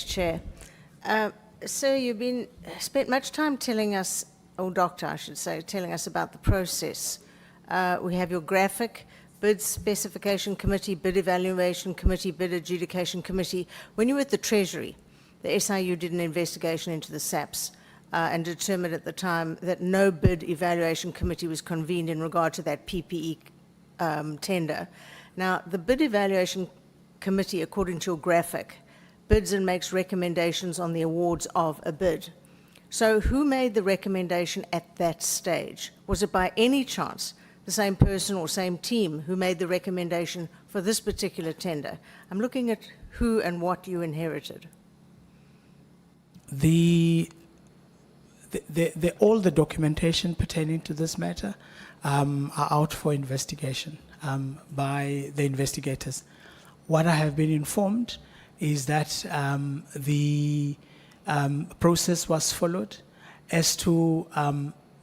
Chair. Sir, you've spent much time telling us, or Doctor, I should say, telling us about the process. We have your graphic, bid specification committee, bid evaluation committee, bid adjudication committee. When you were at the Treasury, the SIU did an investigation into the SAPs and determined at the time that no bid evaluation committee was convened in regard to that PPE tender. Now, the bid evaluation committee, according to your graphic, bids and makes recommendations on the awards of a bid. So who made the recommendation at that stage? Was it by any chance the same person or same team who made the recommendation for this particular tender? I'm looking at who and what you inherited. All the documentation pertaining to this matter are out for investigation by the investigators. What I have been informed is that the process was followed. As to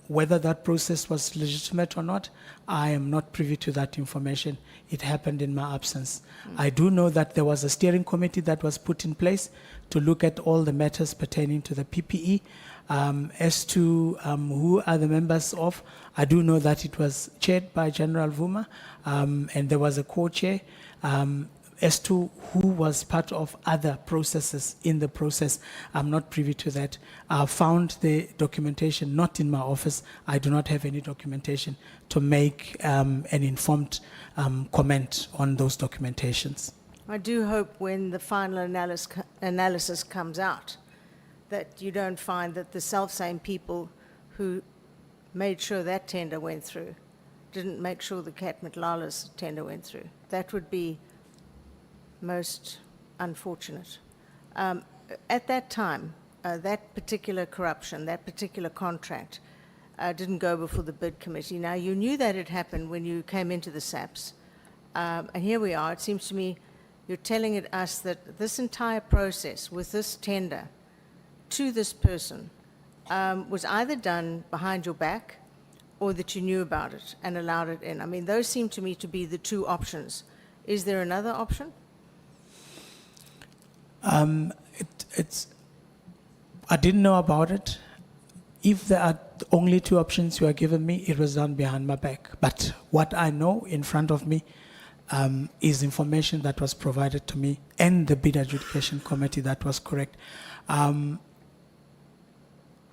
whether that process was legitimate or not, I am not privy to that information. It happened in my absence. I do know that there was a steering committee that was put in place to look at all the matters pertaining to the PPE. As to who are the members of, I do know that it was chaired by General Vuma, and there was a co-chair. As to who was part of other processes in the process, I'm not privy to that. I found the documentation not in my office. I do not have any documentation to make an informed comment on those documentations. I do hope when the final analysis comes out that you don't find that the self-same people who made sure that tender went through didn't make sure the Cat Matlala's tender went through. That would be most unfortunate. At that time, that particular corruption, that particular contract didn't go before the bid committee. Now, you knew that had happened when you came into the SAPs. And here we are. It seems to me you're telling us that this entire process with this tender to this person was either done behind your back or that you knew about it and allowed it in. I mean, those seem to me to be the two options. Is there another option? I didn't know about it. If there are only two options you are giving me, it was done behind my back. But what I know in front of me is information that was provided to me and the bid adjudication committee that was correct. And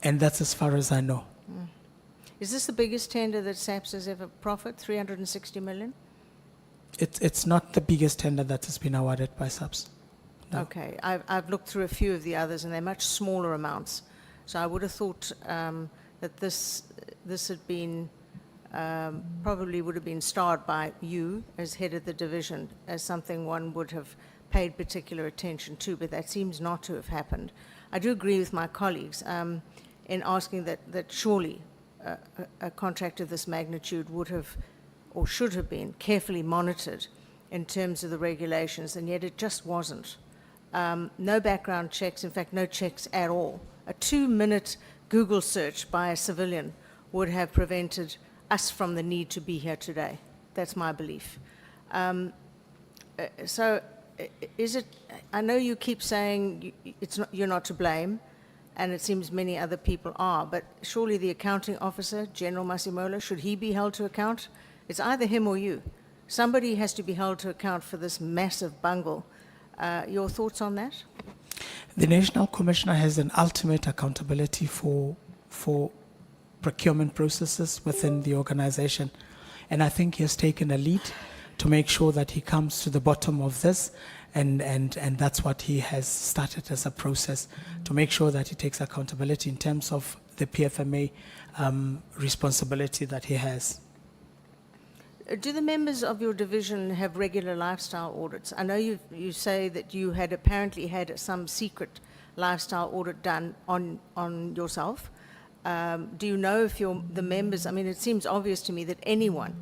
that's as far as I know. Is this the biggest tender that SAPS has ever proffered, 360 million? It's not the biggest tender that has been awarded by SAPS. No. Okay, I've looked through a few of the others, and they're much smaller amounts. So I would have thought that this had been probably would have been starred by you as head of the division as something one would have paid particular attention to, but that seems not to have happened. I do agree with my colleagues in asking that surely a contract of this magnitude would have or should have been carefully monitored in terms of the regulations, and yet it just wasn't. No background checks, in fact, no checks at all. A 2-minute Google search by a civilian would have prevented us from the need to be here today. That's my belief. So is it, I know you keep saying you're not to blame, and it seems many other people are, but surely the accounting officer, General Masimola, should he be held to account? It's either him or you. Somebody has to be held to account for this massive bungle. Your thoughts on that? The National Commissioner has an ultimate accountability for procurement processes within the organization. And I think he has taken a lead to make sure that he comes to the bottom of this. And that's what he has started as a process to make sure that he takes accountability in terms of the PFMA responsibility that he has. Do the members of your division have regular lifestyle audits? I know you say that you had apparently had some secret lifestyle audit done on yourself. Do you know if the members, I mean, it seems obvious to me that anyone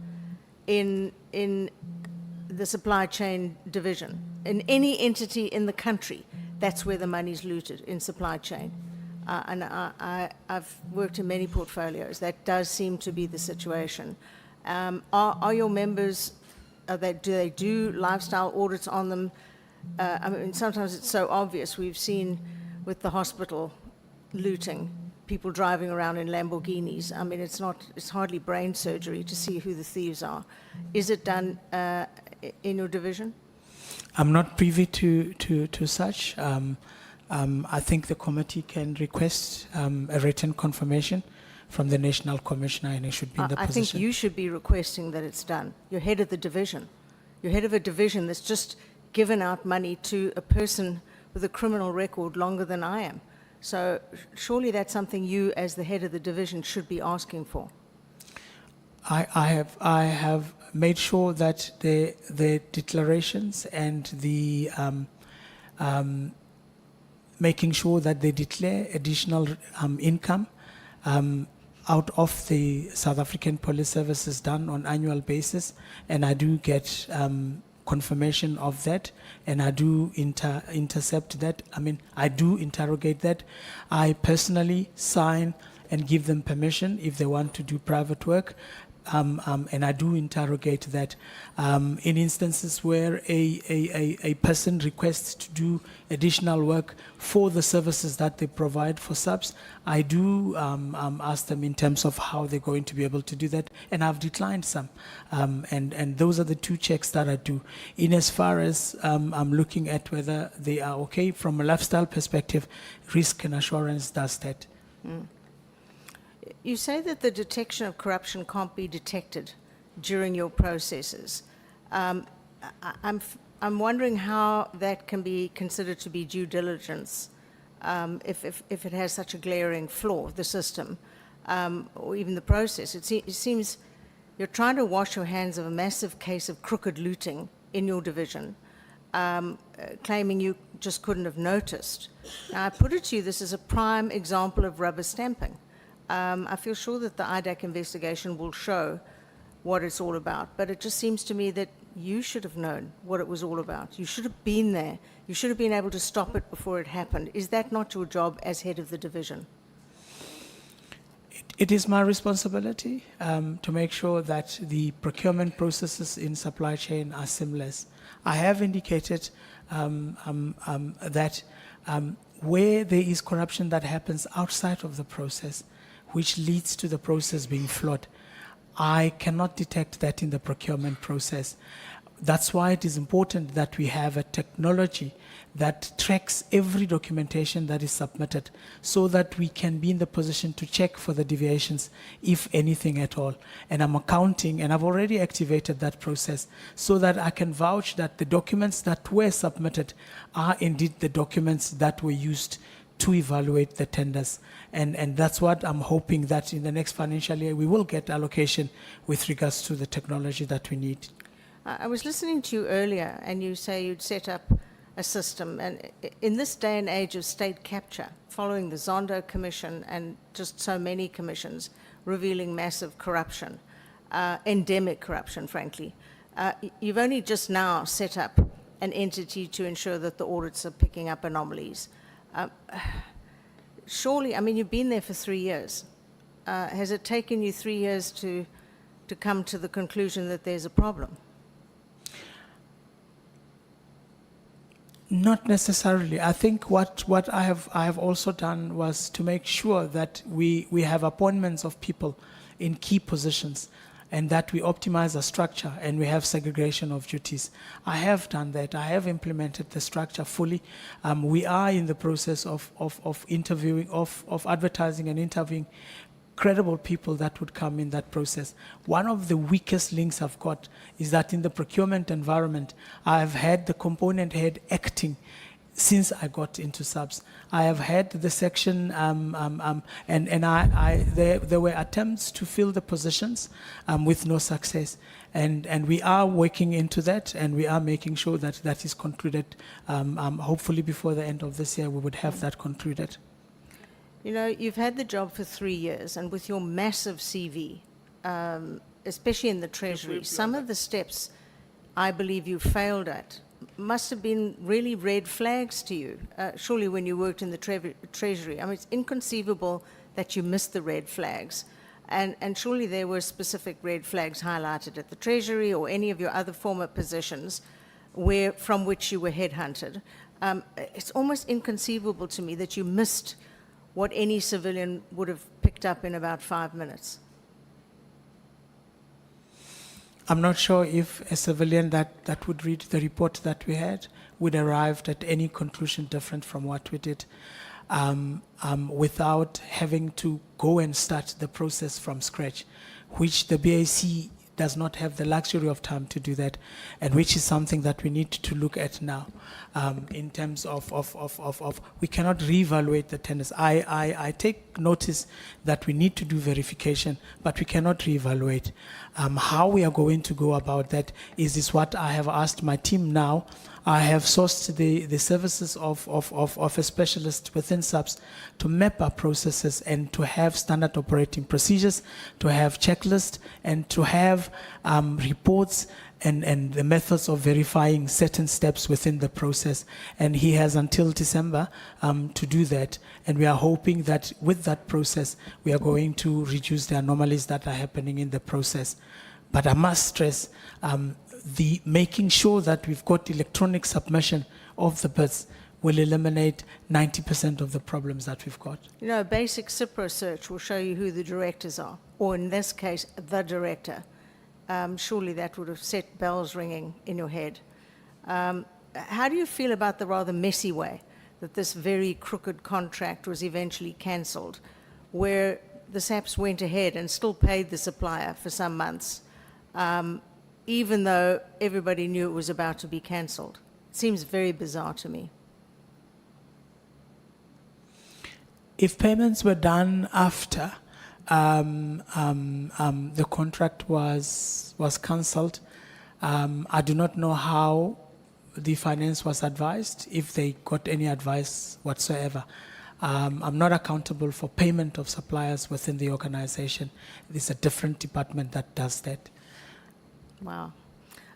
in the supply chain division, in any entity in the country, that's where the money's looted, in supply chain. And I've worked in many portfolios. That does seem to be the situation. Are your members, do they do lifestyle audits on them I mean, sometimes it's so obvious. We've seen with the hospital looting, people driving around in Lamborghinis. I mean, it's hardly brain surgery to see who the thieves are. Is it done in your division? I'm not privy to such. I think the committee can request a written confirmation from the National Commissioner, and it should be in the I position. think you should be requesting that it's done. You're head of the division. You're head of a division that's just given out money to a person with a criminal record longer than I am. So surely that's something you, as the head of the division, should be asking for. I have made sure that the declarations and the making sure that they declare additional income out of the South African Police Service is done on annual basis, and I do get confirmation of that, and I do intercept that. I mean, I do interrogate that. I personally sign and give them permission if they want to do private work. And I do interrogate that. In instances where a person requests to do additional work for the services that they provide for subs, I do ask them in terms of how they're going to be able to do that, and I've declined some. And those are the two checks that I do. In as far as I'm looking at whether they are okay from a lifestyle perspective, risk and assurance does that. Mm. You say that the detection of corruption can't be detected during your processes. I'm wondering how that can be considered to be due diligence if it has such a glaring flaw, the system, or even the process. It seems you're trying to wash your hands of a massive case of crooked looting in your division, claiming you just couldn't have noticed. Now, I put it to you, this is a prime example of rubber stamping. I feel sure that the IDAC investigation will show what it's all about, but it just seems to me that you should have known what it was all about. You should have been there. You should have been able to stop it before it happened. Is that not your job as head of the division? It is my responsibility to make sure that the procurement processes in supply chain are seamless. I have indicated that where there is corruption that happens outside of the process, which leads to the process being flawed, I cannot detect that in the procurement process. That's why it is important that we have a technology that tracks every documentation that is submitted so that we can be in the position to check for the deviations, if anything at all. And I'm accounting, and I've already activated that process so that I can vouch that the documents that were submitted are indeed the documents that were used to evaluate the tenders. And that's what I'm hoping, that in the next financial year we will get allocation with regards to the technology that we need. I was listening to you earlier, and you say you'd set up a system. And in this day and age of state capture, following the Zondo Commission and just so many commissions revealing massive corruption, endemic corruption, frankly, you've only just now set up an entity to ensure that the audits are picking up anomalies. Surely, I mean, you've been there for 3 years. Has it taken you 3 years to come to the conclusion that there's a problem? Not necessarily. I think what I have also done was to make sure that we have appointments of people in key positions, and that we optimize the structure and we have segregation of duties. I have done that. I have implemented the structure fully. We are in the process of interviewing, of advertising and interviewing credible people that would come in that process. One of the weakest links I've got is that in the procurement environment, I've had the component head acting since I got into subs. I have had the section, and there were attempts to fill the positions with no success. And we are working into that, and we are making sure that that is concluded. Hopefully before the end of this year, we would have that concluded. You know, you've had the job for 3 years, and with your massive CV, especially in the Treasury, some of the steps I believe you failed at must have been really red flags to you, surely when you worked in the Treasury. I mean, it's inconceivable that you missed the red flags. And surely there were specific red flags highlighted at the Treasury or any of your other former positions from which you were headhunted. It's almost inconceivable to me that you missed what any civilian would have picked up in about 5 minutes. I'm not sure if a civilian that would read the report that we had would arrive at any conclusion different from what we did, without having to go and start the process from scratch, which the BAC does not have the luxury of time to do that, and which is something that we need to look at now, in terms of we cannot reevaluate the tenders. I take notice that we need to do verification, but we cannot reevaluate. How we are going to go about that is what I have asked my team now. I have sourced the services of a specialist within SAPS to map our processes and to have standard operating procedures, to have checklists, and to have reports and the methods of verifying certain steps within the process. And he has until December to do that. And we are hoping that with that process, we are going to reduce the anomalies that are happening in the process. But I must stress, the making sure that we've got electronic submission of the bids will eliminate 90% of the problems that we've got. You know, a basic CIPRO search will show you who the directors are, or in this case, the director. Surely that would have set bells ringing in your head. How do you feel about the rather messy way that this very crooked contract was eventually cancelled, where the SAPS went ahead and still paid the supplier for some months, even though everybody knew it was about to be cancelled? It seems very bizarre to me. If payments were done after the contract was cancelled, I do not know how the finance was advised, if they got any advice whatsoever. I'm not accountable for payment of suppliers within the organization. It's a different department that does that. Wow.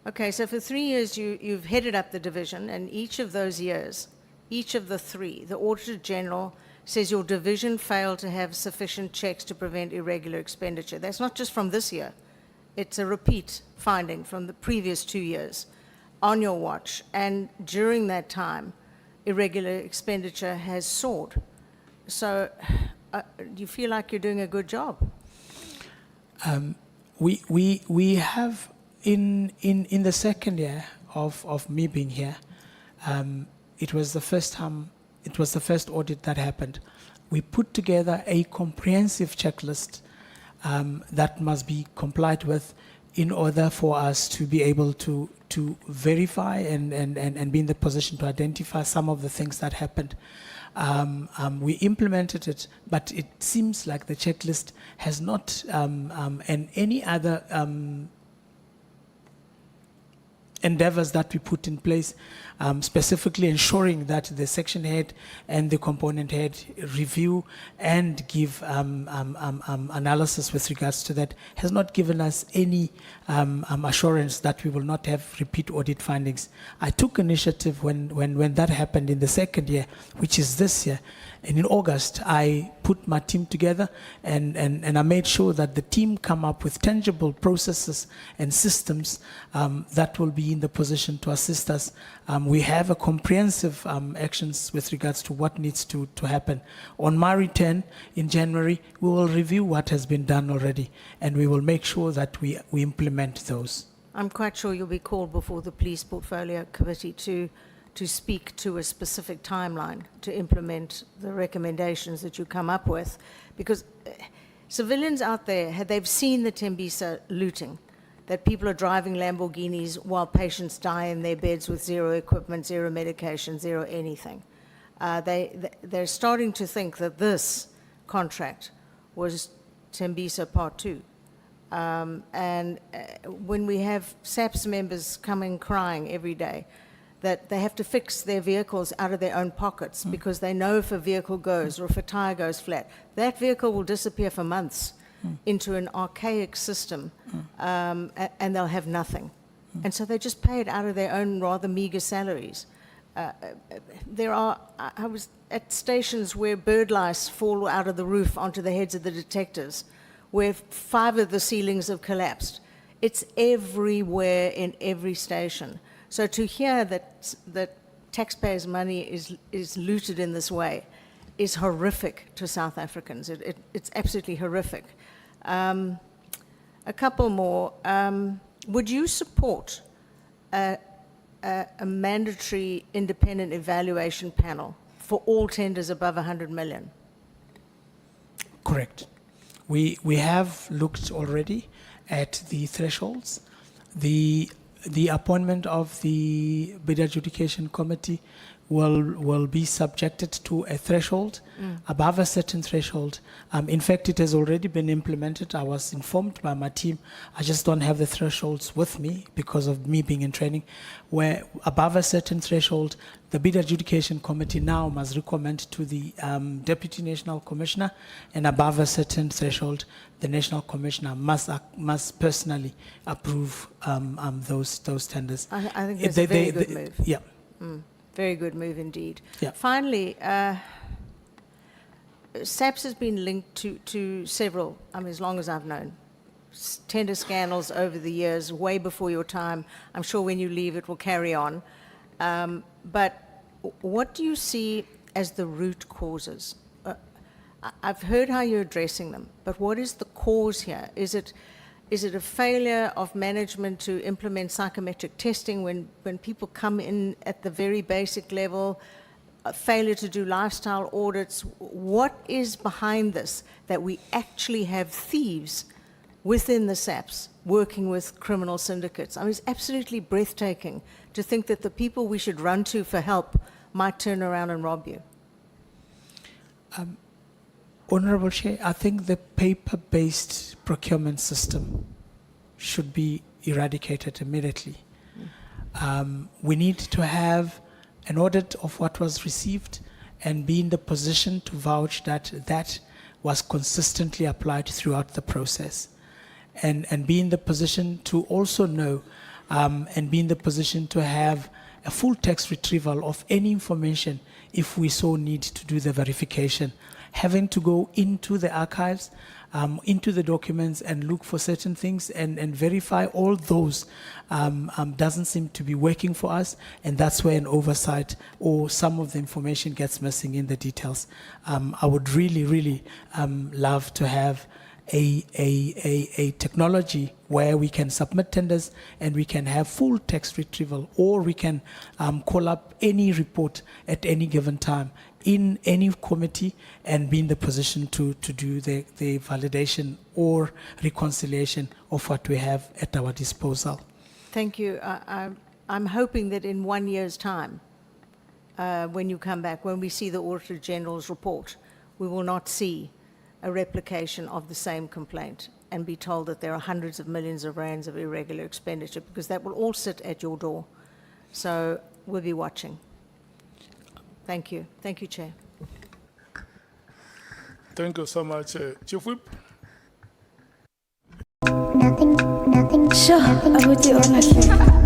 Okay, so for 3 years you've headed up the division, and each of those years, each of the three, the Auditor General says your division failed to have sufficient checks to prevent irregular expenditure. That's not just from this year. It's a repeat finding from the previous 2 years on your watch. And during that time, irregular expenditure has soared. So do you feel like you're doing a good job? We have, in the second year of me being here, it was the first time, it was the first audit that happened. We put together a comprehensive checklist that must be complied with in order for us to be able to verify and be in the position to identify some of the things that happened. We implemented it, but it seems like the checklist has not, and any other endeavors that we put in place, specifically ensuring that the section head and the component head review and give analysis with regards to that, has not given us any assurance that we will not have repeat audit findings. I took initiative when that happened in the second year, which is this year. And in August, I put my team together and I made sure that the team come up with tangible processes and systems that will be in the position to assist us. We have a comprehensive actions with regards to what needs to happen. On my return in January, we will review what has been done already, and we will make sure that we implement those. I'm quite sure you'll be called before the Police Portfolio Committee to speak to a specific timeline to implement the recommendations that you come up with, because civilians out there, they've seen the Tembisa looting, that people are driving Lamborghinis while patients die in their beds with zero equipment, zero medication, zero anything. They're starting to think that this contract was Tembisa Part 2. And when we have SAPS members coming crying every day that they have to fix their vehicles out of their own pockets because they know if a vehicle goes or if a tire goes flat, that vehicle will disappear for months into an archaic system, and they'll have nothing. And so they just pay it out of their own rather meager salaries. I was at stations where bird lice fall out of the roof onto the heads of the detectives, where 5 of the ceilings have collapsed. It's everywhere in every station. So to hear that taxpayers' money is looted in this way is horrific to South Africans. It's absolutely horrific. A couple more. Would you support a mandatory independent evaluation panel for all tenders above 100 million? Correct. We have looked already at the thresholds. The appointment of the bid adjudication committee will be subjected to a threshold. Above a certain threshold. In fact, it has already been implemented. I was informed by my team. I just don't have the thresholds with me because of me being in training. Where above a certain threshold, the bid adjudication committee now must recommend to the deputy national commissioner, and above a certain threshold, the national commissioner must personally approve those tenders. I think that's a very good move. Yeah. Very good move indeed. Yeah. Finally, SAPS has been linked to several, as long as I've known, tender scandals over the years, way before your time. I'm sure when you leave it will carry on. But what do you see as the root causes? I've heard how you're addressing them, but what is the cause here? Is it a failure of management to implement psychometric testing when people come in at the very basic level, a failure to do lifestyle audits? What is behind this, that we actually have thieves within the SAPS working with criminal syndicates? It's absolutely breathtaking to think that the people we should run to for help might turn around and rob you. Honorable Chair, I think the paper-based procurement system should be eradicated immediately. We need to have an audit of what was received and be in the position to vouch that that was consistently applied throughout the process. And be in the position to also know and be in the position to have a full text retrieval of any information if we so need to do the verification. Having to go into the archives, into the documents and look for certain things and verify all those doesn't seem to be working for us, and that's where an oversight or some of the information gets missing in the details. I would really love to have a technology where we can submit tenders and we can have full text retrieval, or we can call up any report at any given time in any committee and be in the position to do the validation or reconciliation of what we have at our disposal. Thank you. I'm hoping that in 1 year's time, when you come back, when we see the Auditor General's report, we will not see a replication of the same complaint and be told that there are hundreds of millions of rands of irregular expenditure, because that will all sit at your door. So we'll be watching. Thank you. Thank you, Chair. Thank you so much, Chief Whip. Nothing. Sure, I would do honestly.